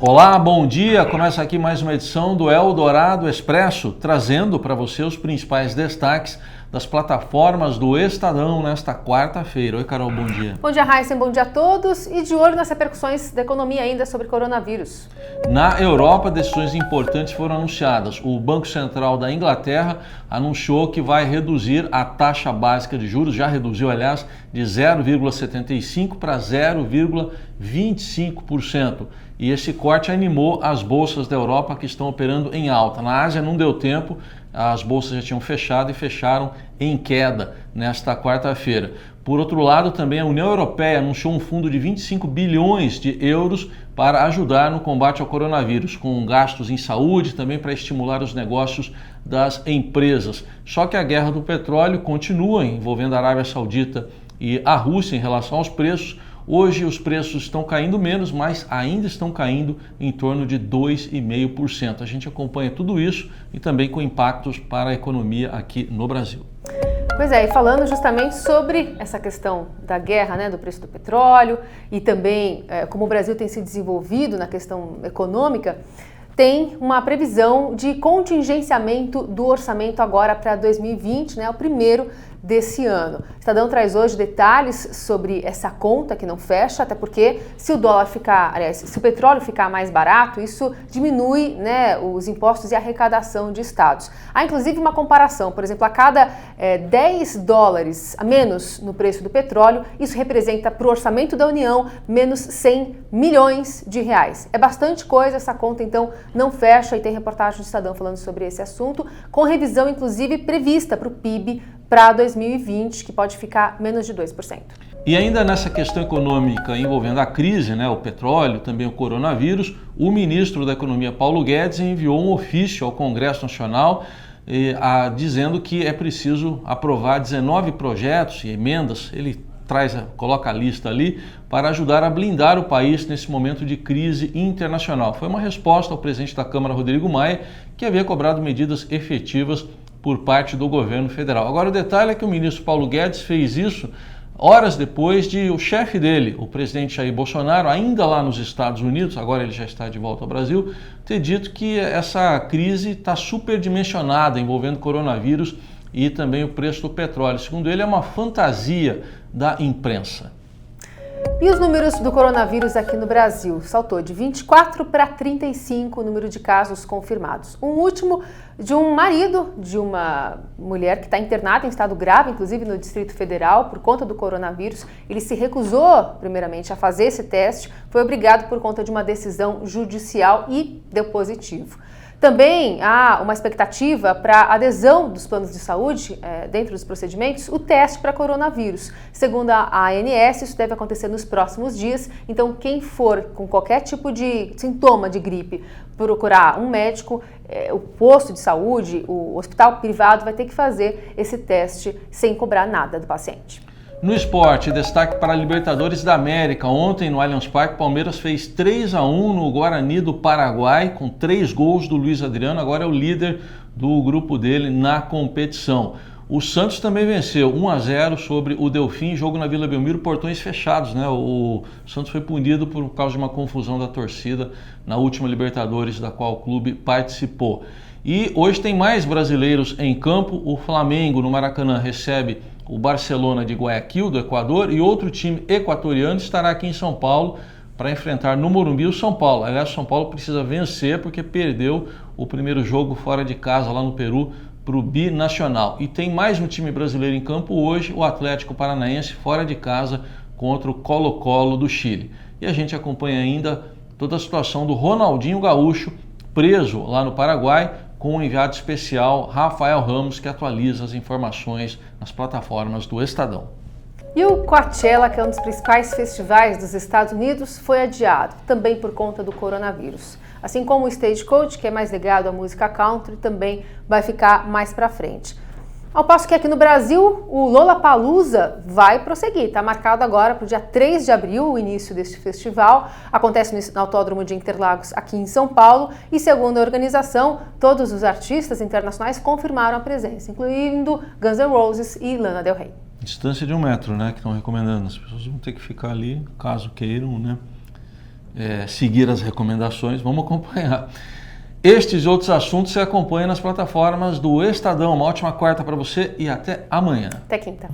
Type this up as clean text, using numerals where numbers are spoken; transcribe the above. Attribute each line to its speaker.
Speaker 1: Olá, bom dia! Começa aqui mais uma edição do Eldorado Expresso, trazendo para você os principais destaques das plataformas do Estadão nesta quarta-feira. Oi, Carol, bom dia.
Speaker 2: Bom dia, Raíssen, bom dia a todos e de olho nas repercussões da economia ainda sobre coronavírus.
Speaker 1: Na Europa, decisões importantes foram anunciadas. O Banco Central da Inglaterra anunciou que vai reduzir a taxa básica de juros, já reduziu, aliás, de 0,75% para 0,25%. E esse corte animou as bolsas da Europa que estão operando em alta. Na Ásia não deu tempo, as bolsas já tinham fechado e fecharam em queda nesta quarta-feira. Por outro lado, também a União Europeia anunciou um fundo de 25 bilhões de euros para ajudar no combate ao coronavírus, com gastos em saúde, também para estimular os negócios das empresas. Só que a guerra do petróleo continua envolvendo a Arábia Saudita e a Rússia em relação aos preços. Hoje os preços estão caindo menos, mas ainda estão caindo em torno de 2,5%. A gente acompanha tudo isso e também com impactos para a economia aqui no Brasil.
Speaker 2: Pois é, e falando justamente sobre essa questão da guerra, né, do preço do petróleo e também como o Brasil tem se desenvolvido na questão econômica, tem uma previsão de contingenciamento do orçamento agora para 2020, né, o primeiro desse ano. O Estadão traz hoje detalhes sobre essa conta que não fecha, até porque se o dólar ficar, aliás, se o petróleo ficar mais barato, isso diminui, né, os impostos e a arrecadação de estados. Há inclusive uma comparação, por exemplo, a cada 10 dólares a menos no preço do petróleo, isso representa para o orçamento da União menos 100 milhões de reais. É bastante coisa, essa conta então não fecha e tem reportagem do Estadão falando sobre esse assunto, com revisão inclusive prevista para o PIB para 2020, que pode ficar menos de 2%.
Speaker 1: E ainda nessa questão econômica envolvendo a crise, né, o petróleo, também o coronavírus, o ministro da Economia, Paulo Guedes, enviou um ofício ao Congresso Nacional dizendo que é preciso aprovar 19 projetos e emendas. Ele coloca a lista ali para ajudar a blindar o país nesse momento de crise internacional. Foi uma resposta ao presidente da Câmara, Rodrigo Maia, que havia cobrado medidas efetivas por parte do governo federal. Agora o detalhe é que o ministro Paulo Guedes fez isso horas depois de o chefe dele, o presidente Jair Bolsonaro, ainda lá nos Estados Unidos, agora ele já está de volta ao Brasil, ter dito que essa crise está superdimensionada envolvendo coronavírus e também o preço do petróleo. Segundo ele, é uma fantasia da imprensa.
Speaker 2: E os números do coronavírus aqui no Brasil? Saltou de 24 para 35 o número de casos confirmados. Um último de um marido de uma mulher que está internada em estado grave, inclusive no Distrito Federal, por conta do coronavírus. Ele se recusou, primeiramente, a fazer esse teste, foi obrigado por conta de uma decisão judicial e deu positivo. Também há uma expectativa para adesão dos planos de saúde, dentro dos procedimentos, o teste para coronavírus. Segundo a ANS, isso deve acontecer nos próximos dias, então quem for com qualquer tipo de sintoma de gripe procurar um médico, o posto de saúde, o hospital privado vai ter que fazer esse teste sem cobrar nada do paciente.
Speaker 1: No esporte, destaque para a Libertadores da América. Ontem, no Allianz Parque, Palmeiras fez 3-1 no Guarani do Paraguai, com 3 gols do Luiz Adriano. Agora é o líder do grupo dele na competição. O Santos também venceu 1-0 sobre o Delfim, jogo na Vila Belmiro, portões fechados, né? O Santos foi punido por causa de uma confusão da torcida na última Libertadores, da qual o clube participou. E hoje tem mais brasileiros em campo. O Flamengo, no Maracanã, recebe o Barcelona de Guayaquil, do Equador, e outro time equatoriano estará aqui em São Paulo para enfrentar no Morumbi o São Paulo. Aliás, o São Paulo precisa vencer porque perdeu o primeiro jogo fora de casa lá no Peru para o Binacional. E tem mais um time brasileiro em campo hoje, o Atlético Paranaense, fora de casa contra o Colo-Colo do Chile. E a gente acompanha ainda toda a situação do Ronaldinho Gaúcho, preso lá no Paraguai, com o enviado especial Rafael Ramos, que atualiza as informações nas plataformas do Estadão.
Speaker 2: E o Coachella, que é um dos principais festivais dos Estados Unidos, foi adiado, também por conta do coronavírus. Assim como o Stagecoach, que é mais ligado à música country, também vai ficar mais para frente. Ao passo que aqui no Brasil, o Lollapalooza vai prosseguir. Está marcado agora para o dia 3 de abril, o início deste festival. Acontece no Autódromo de Interlagos, aqui em São Paulo. E segundo a organização, todos os artistas internacionais confirmaram a presença, incluindo Guns N' Roses e Lana Del Rey.
Speaker 1: Distância de 1 metro, né, que estão recomendando. As pessoas vão ter que ficar ali, caso queiram, né? seguir as recomendações, vamos acompanhar. Estes e outros assuntos você acompanha nas plataformas do Estadão. Uma ótima quarta para você e até amanhã.
Speaker 2: Até quinta.